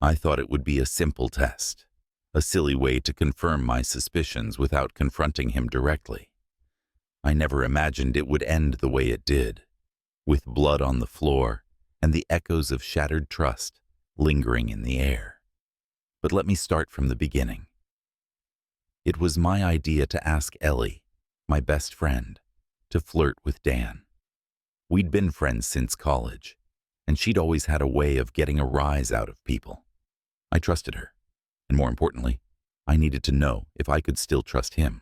I thought it would be a simple test, a silly way to confirm my suspicions without confronting him directly. I never imagined it would end the way it did, with blood on the floor and the echoes of shattered trust lingering in the air. But let me start from the beginning. It was my idea to ask Ellie, my best friend, to flirt with Dan. We'd been friends since college, and she'd always had a way of getting a rise out of people. I trusted her, and more importantly, I needed to know if I could still trust him.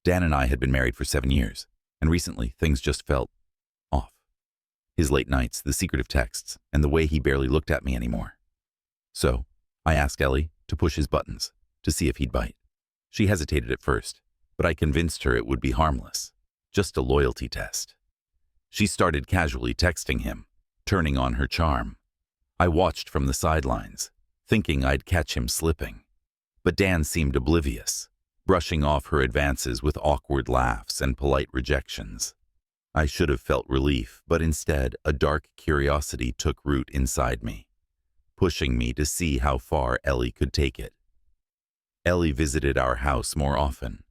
Dan and I had been married for 7 years, and recently things just felt off. His late nights, the secretive texts, and the way he barely looked at me anymore. So, I asked Ellie to push his buttons, to see if he'd bite. She hesitated at first, but I convinced her it would be harmless, just a loyalty test. She started casually texting him, turning on her charm. I watched from the sidelines, thinking I'd catch him slipping. But Dan seemed oblivious, brushing off her advances with awkward laughs and polite rejections. I should have felt relief, but instead a dark curiosity took root inside me, pushing me to see how far Ellie could take it. Ellie visited our house more often,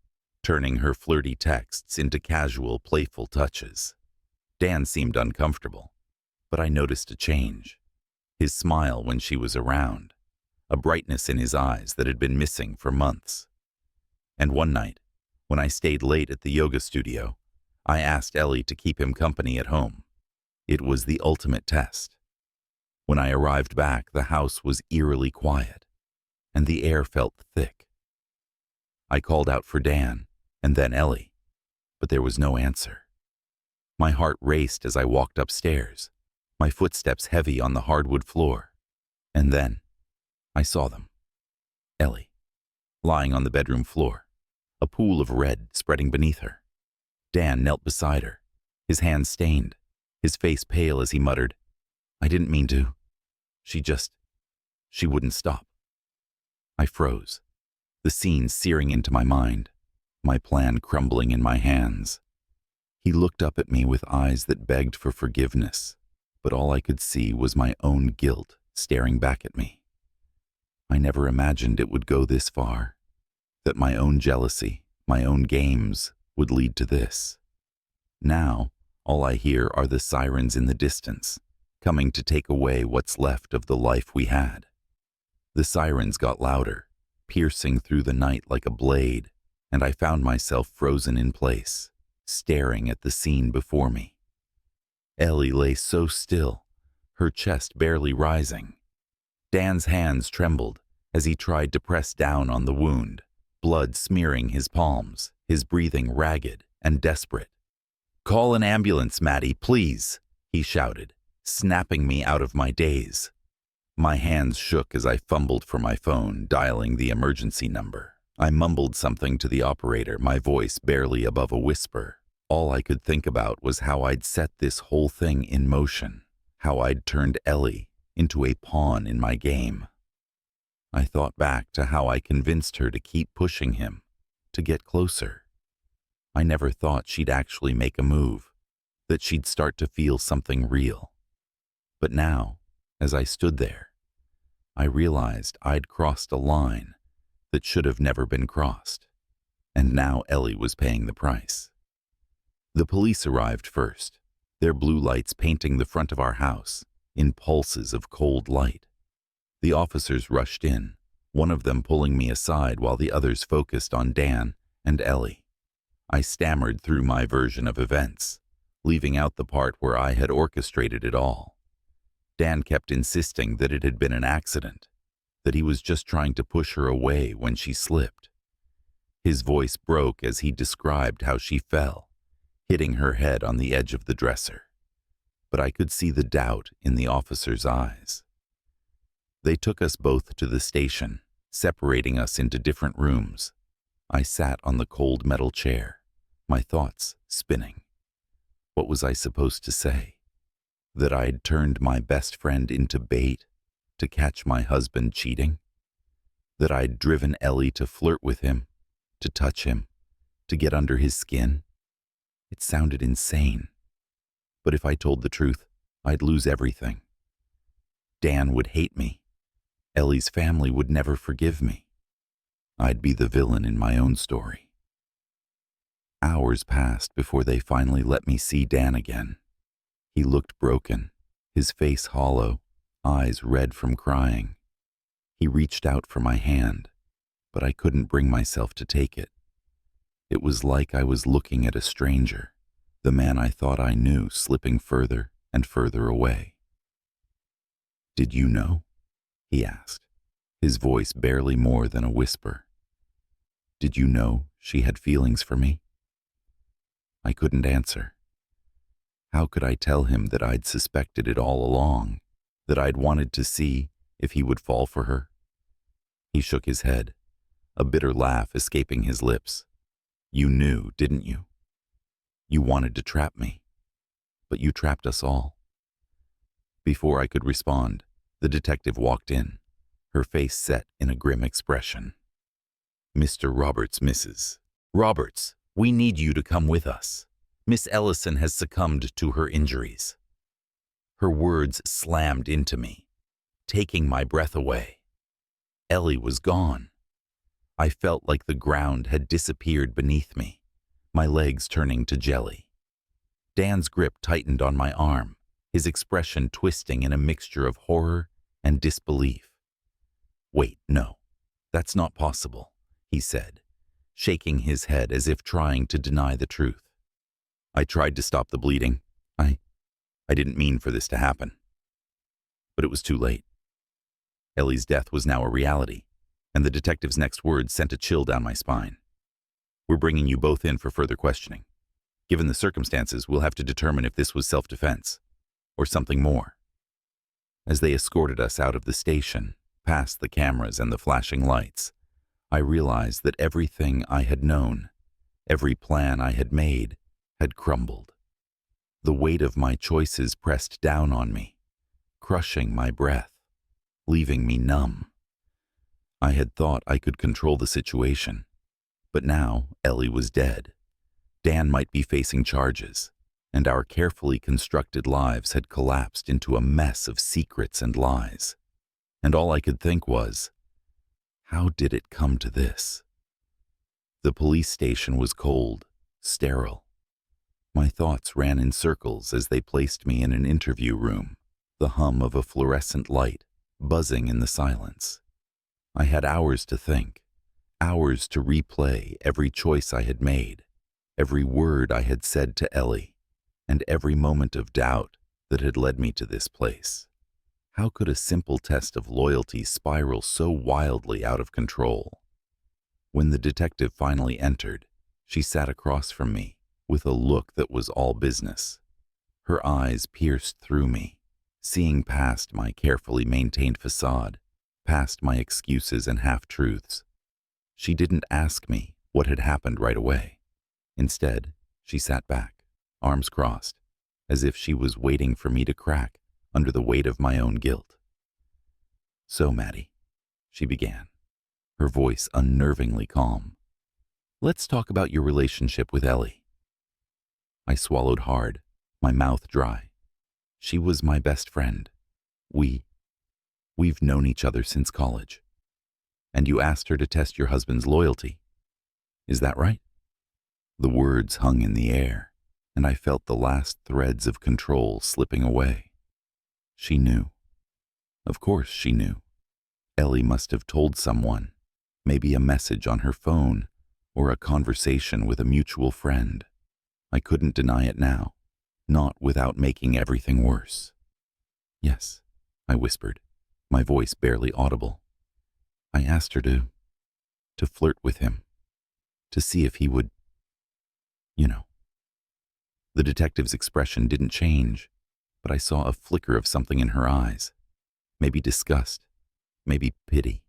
turning her flirty texts into casual, playful touches. Dan seemed uncomfortable, but I noticed a change. His smile when she was around, a brightness in his eyes that had been missing for months. And one night, when I stayed late at the yoga studio, I asked Ellie to keep him company at home. It was the ultimate test. When I arrived back, the house was eerily quiet, and the air felt thick. I called out for Dan, and then Ellie, but there was no answer. My heart raced as I walked upstairs, my footsteps heavy on the hardwood floor. And then, I saw them. Ellie, lying on the bedroom floor, a pool of red spreading beneath her. Dan knelt beside her, his hands stained, his face pale as he muttered, "I didn't mean to. She wouldn't stop." I froze, the scene searing into my mind, my plan crumbling in my hands. He looked up at me with eyes that begged for forgiveness, but all I could see was my own guilt staring back at me. I never imagined it would go this far, that my own jealousy, my own games, would lead to this. Now, all I hear are the sirens in the distance, coming to take away what's left of the life we had. The sirens got louder, piercing through the night like a blade, and I found myself frozen in place, staring at the scene before me. Ellie lay so still, her chest barely rising. Dan's hands trembled as he tried to press down on the wound, blood smearing his palms, his breathing ragged and desperate. "Call an ambulance, Maddie, please," he shouted, snapping me out of my daze. My hands shook as I fumbled for my phone, dialing the emergency number. I mumbled something to the operator, my voice barely above a whisper. All I could think about was how I'd set this whole thing in motion, how I'd turned Ellie into a pawn in my game. I thought back to how I convinced her to keep pushing him, to get closer. I never thought she'd actually make a move, that she'd start to feel something real. But now, as I stood there, I realized I'd crossed a line that should have never been crossed, and now Ellie was paying the price. The police arrived first, their blue lights painting the front of our house in pulses of cold light. The officers rushed in, one of them pulling me aside while the others focused on Dan and Ellie. I stammered through my version of events, leaving out the part where I had orchestrated it all. Dan kept insisting that it had been an accident, that he was just trying to push her away when she slipped. His voice broke as he described how she fell, hitting her head on the edge of the dresser. But I could see the doubt in the officer's eyes. They took us both to the station, separating us into different rooms. I sat on the cold metal chair, my thoughts spinning. What was I supposed to say? That I'd turned my best friend into bait to catch my husband cheating? That I'd driven Ellie to flirt with him, to touch him, to get under his skin? It sounded insane. But if I told the truth, I'd lose everything. Dan would hate me. Ellie's family would never forgive me. I'd be the villain in my own story. Hours passed before they finally let me see Dan again. He looked broken, his face hollow, eyes red from crying. He reached out for my hand, but I couldn't bring myself to take it. It was like I was looking at a stranger, the man I thought I knew slipping further and further away. "Did you know?" he asked, his voice barely more than a whisper. "Did you know she had feelings for me?" I couldn't answer. How could I tell him that I'd suspected it all along, that I'd wanted to see if he would fall for her? He shook his head, a bitter laugh escaping his lips. "You knew, didn't you? You wanted to trap me, but you trapped us all." Before I could respond, the detective walked in, her face set in a grim expression. "Mr. Roberts, Mrs. Roberts, we need you to come with us. Miss Ellison has succumbed to her injuries." Her words slammed into me, taking my breath away. Ellie was gone. I felt like the ground had disappeared beneath me, my legs turning to jelly. Dan's grip tightened on my arm, his expression twisting in a mixture of horror and disbelief. "Wait, no, that's not possible," he said, shaking his head as if trying to deny the truth. "I tried to stop the bleeding. I didn't mean for this to happen. But it was too late." Ellie's death was now a reality, and the detective's next words sent a chill down my spine. "We're bringing you both in for further questioning. Given the circumstances, we'll have to determine if this was self-defense or something more." As they escorted us out of the station, past the cameras and the flashing lights, I realized that everything I had known, every plan I had made, had crumbled. The weight of my choices pressed down on me, crushing my breath, leaving me numb. I had thought I could control the situation, but now Ellie was dead. Dan might be facing charges, and our carefully constructed lives had collapsed into a mess of secrets and lies. And all I could think was, how did it come to this? The police station was cold, sterile. My thoughts ran in circles as they placed me in an interview room, the hum of a fluorescent light buzzing in the silence. I had hours to think, hours to replay every choice I had made, every word I had said to Ellie, and every moment of doubt that had led me to this place. How could a simple test of loyalty spiral so wildly out of control? When the detective finally entered, she sat across from me, with a look that was all business. Her eyes pierced through me, seeing past my carefully maintained facade, past my excuses and half-truths. She didn't ask me what had happened right away. Instead, she sat back, arms crossed, as if she was waiting for me to crack under the weight of my own guilt. "So, Maddie," she began, her voice unnervingly calm, "let's talk about your relationship with Ellie." I swallowed hard, my mouth dry. She was my best friend. We've known each other since college. And you asked her to test your husband's loyalty. Is that right? The words hung in the air, and I felt the last threads of control slipping away. She knew. Of course she knew. Ellie must have told someone, maybe a message on her phone or a conversation with a mutual friend. I couldn't deny it now, not without making everything worse. "Yes," I whispered, my voice barely audible. "I asked her to flirt with him, to see if he would, you know." The detective's expression didn't change, but I saw a flicker of something in her eyes. Maybe disgust, maybe pity.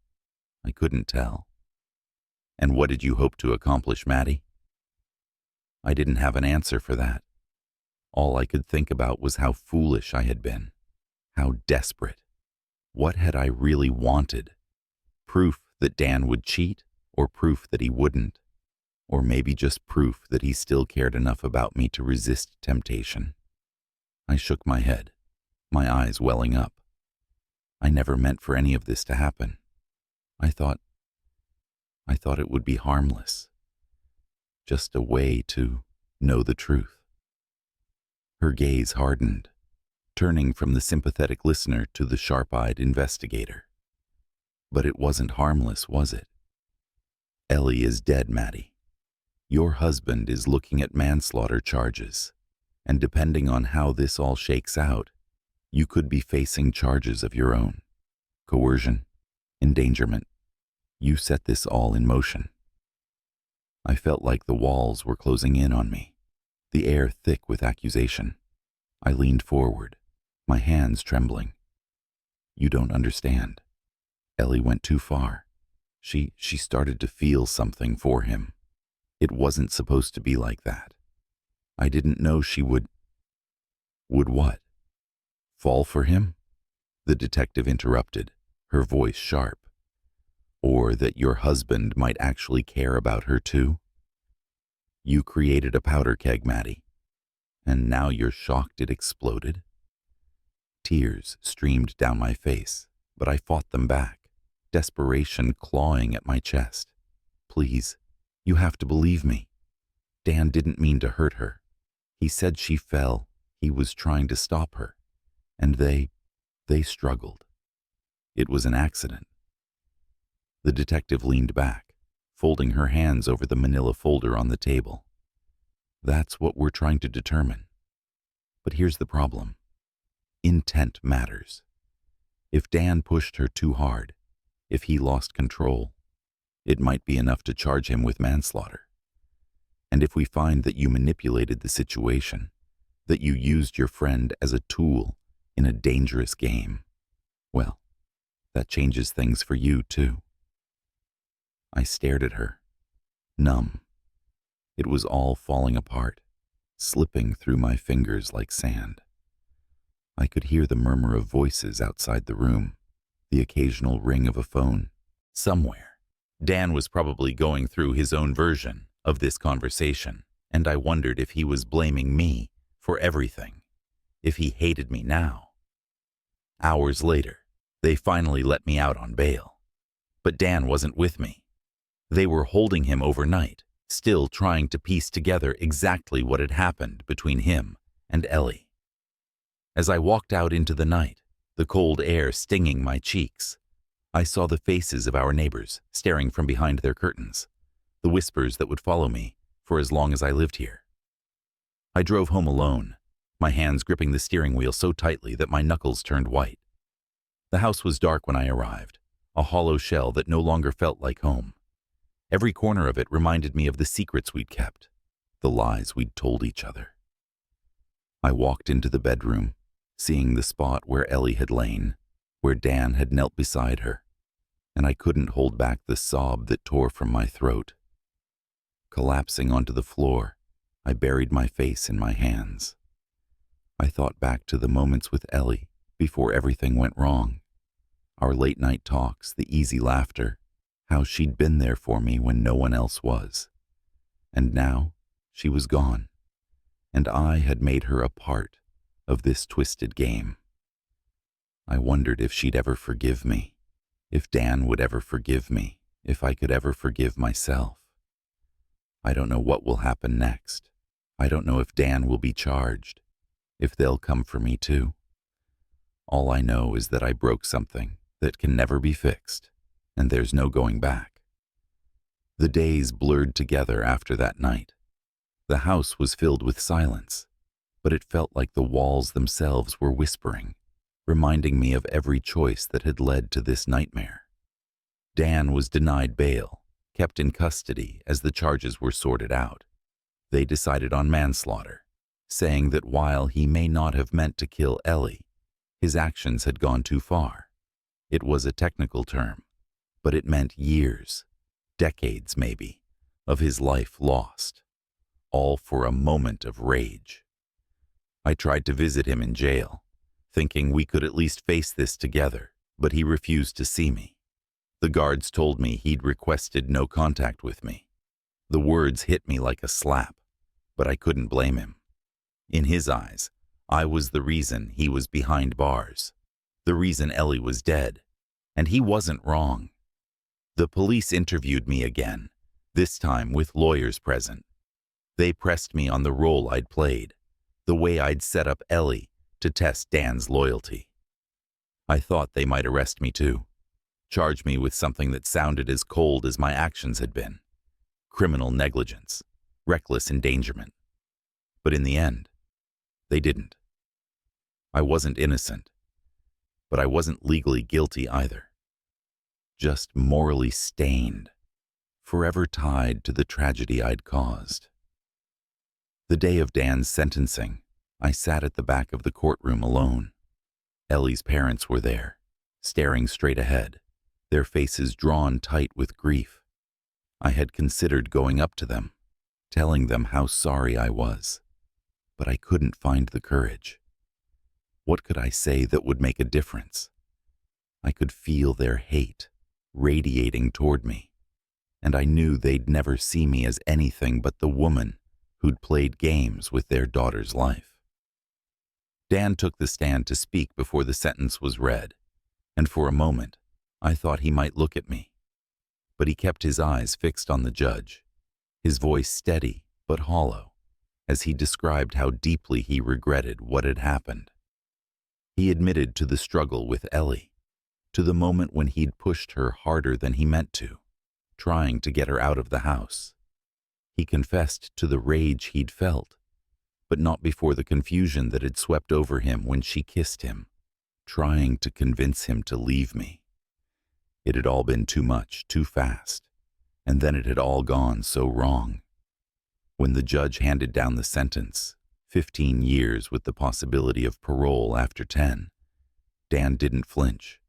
I couldn't tell. "And what did you hope to accomplish, Maddie?" I didn't have an answer for that. All I could think about was how foolish I had been, how desperate. What had I really wanted? Proof that Dan would cheat, or proof that he wouldn't? Or maybe just proof that he still cared enough about me to resist temptation? I shook my head, my eyes welling up. I never meant for any of this to happen. I thought it would be harmless. Just a way to know the truth. Her gaze hardened, turning from the sympathetic listener to the sharp-eyed investigator. But it wasn't harmless, was it? Ellie is dead, Maddie. Your husband is looking at manslaughter charges, and depending on how this all shakes out, you could be facing charges of your own. Coercion, endangerment. You set this all in motion. I felt like the walls were closing in on me, the air thick with accusation. I leaned forward, my hands trembling. You don't understand. Ellie went too far. She started to feel something for him. It wasn't supposed to be like that. I didn't know she would what? Fall for him? The detective interrupted, her voice sharp. Or that your husband might actually care about her too? You created a powder keg, Maddie, and now you're shocked it exploded? Tears streamed down my face, but I fought them back, desperation clawing at my chest. Please, you have to believe me. Dan didn't mean to hurt her. He said she fell. He was trying to stop her. And they struggled. It was an accident. The detective leaned back, folding her hands over the manila folder on the table. That's what we're trying to determine. But here's the problem. Intent matters. If Dan pushed her too hard, if he lost control, it might be enough to charge him with manslaughter. And if we find that you manipulated the situation, that you used your friend as a tool in a dangerous game, well, that changes things for you too. I stared at her, numb. It was all falling apart, slipping through my fingers like sand. I could hear the murmur of voices outside the room, the occasional ring of a phone. Somewhere, Dan was probably going through his own version of this conversation, and I wondered if he was blaming me for everything, if he hated me now. Hours later, they finally let me out on bail. But Dan wasn't with me. They were holding him overnight, still trying to piece together exactly what had happened between him and Ellie. As I walked out into the night, the cold air stinging my cheeks, I saw the faces of our neighbors staring from behind their curtains, the whispers that would follow me for as long as I lived here. I drove home alone, my hands gripping the steering wheel so tightly that my knuckles turned white. The house was dark when I arrived, a hollow shell that no longer felt like home. Every corner of it reminded me of the secrets we'd kept, the lies we'd told each other. I walked into the bedroom, seeing the spot where Ellie had lain, where Dan had knelt beside her, and I couldn't hold back the sob that tore from my throat. Collapsing onto the floor, I buried my face in my hands. I thought back to the moments with Ellie before everything went wrong. Our late-night talks, the easy laughter, how she'd been there for me when no one else was. And now, she was gone, and I had made her a part of this twisted game. I wondered if she'd ever forgive me, if Dan would ever forgive me, if I could ever forgive myself. I don't know what will happen next. I don't know if Dan will be charged, if they'll come for me too. All I know is that I broke something that can never be fixed, and there's no going back. The days blurred together after that night. The house was filled with silence, but it felt like the walls themselves were whispering, reminding me of every choice that had led to this nightmare. Dan was denied bail, kept in custody as the charges were sorted out. They decided on manslaughter, saying that while he may not have meant to kill Ellie, his actions had gone too far. It was a technical term, but it meant years, decades maybe, of his life lost, all for a moment of rage. I tried to visit him in jail, thinking we could at least face this together, but he refused to see me. The guards told me he'd requested no contact with me. The words hit me like a slap, but I couldn't blame him. In his eyes, I was the reason he was behind bars, the reason Ellie was dead, and he wasn't wrong. The police interviewed me again, this time with lawyers present. They pressed me on the role I'd played, the way I'd set up Ellie to test Dan's loyalty. I thought they might arrest me too, charge me with something that sounded as cold as my actions had been: criminal negligence, reckless endangerment. But in the end, they didn't. I wasn't innocent, but I wasn't legally guilty either. Just morally stained, forever tied to the tragedy I'd caused. The day of Dan's sentencing, I sat at the back of the courtroom alone. Ellie's parents were there, staring straight ahead, their faces drawn tight with grief. I had considered going up to them, telling them how sorry I was, but I couldn't find the courage. What could I say that would make a difference? I could feel their hate radiating toward me, and I knew they'd never see me as anything but the woman who'd played games with their daughter's life. Dan took the stand to speak before the sentence was read, and for a moment, I thought he might look at me. But he kept his eyes fixed on the judge, his voice steady but hollow, as he described how deeply he regretted what had happened. He admitted to the struggle with Ellie, to the moment when he'd pushed her harder than he meant to, trying to get her out of the house. He confessed to the rage he'd felt, but not before the confusion that had swept over him when she kissed him, trying to convince him to leave me. It had all been too much, too fast, and then it had all gone so wrong. When the judge handed down the sentence, 15 years with the possibility of parole after 10, Dan didn't flinch.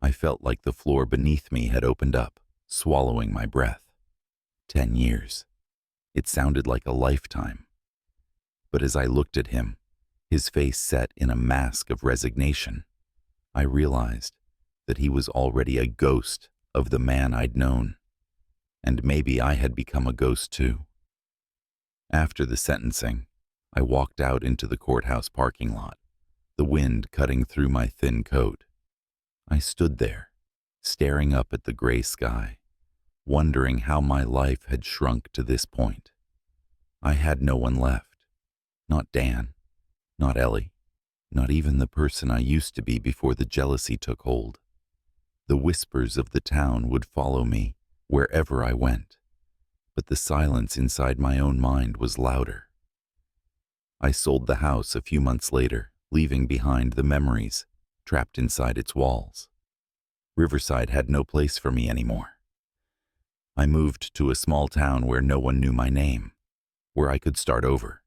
I felt like the floor beneath me had opened up, swallowing my breath. 10 years. It sounded like a lifetime. But as I looked at him, his face set in a mask of resignation, I realized that he was already a ghost of the man I'd known, and maybe I had become a ghost too. After the sentencing, I walked out into the courthouse parking lot, the wind cutting through my thin coat. I stood there, staring up at the gray sky, wondering how my life had shrunk to this point. I had no one left. Not Dan, not Ellie, not even the person I used to be before the jealousy took hold. The whispers of the town would follow me wherever I went, but the silence inside my own mind was louder. I sold the house a few months later, leaving behind the memories trapped inside its walls. Riverside had no place for me anymore. I moved to a small town where no one knew my name, where I could start over,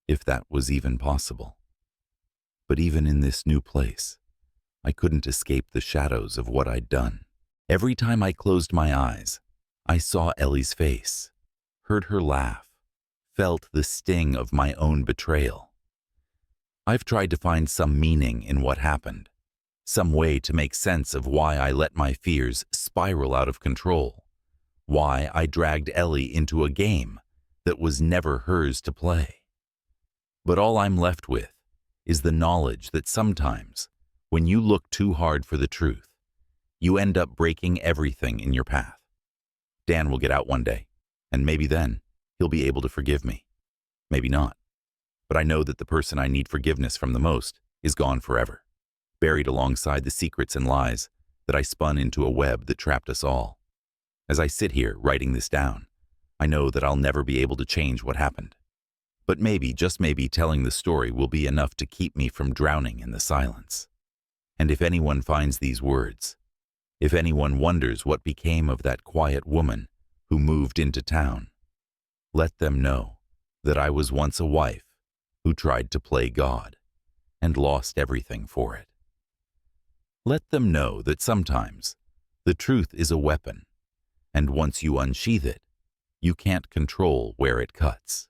if that was even possible. But even in this new place, I couldn't escape the shadows of what I'd done. Every time I closed my eyes, I saw Ellie's face, heard her laugh, felt the sting of my own betrayal. I've tried to find some meaning in what happened, some way to make sense of why I let my fears spiral out of control, why I dragged Ellie into a game that was never hers to play. But all I'm left with is the knowledge that sometimes, when you look too hard for the truth, you end up breaking everything in your path. Dan will get out one day, and maybe then he'll be able to forgive me. Maybe not. But I know that the person I need forgiveness from the most is gone forever, buried alongside the secrets and lies that I spun into a web that trapped us all. As I sit here writing this down, I know that I'll never be able to change what happened. But maybe, just maybe, telling the story will be enough to keep me from drowning in the silence. And if anyone finds these words, if anyone wonders what became of that quiet woman who moved into town, let them know that I was once a wife who tried to play God and lost everything for it. Let them know that sometimes the truth is a weapon, and once you unsheath it, you can't control where it cuts.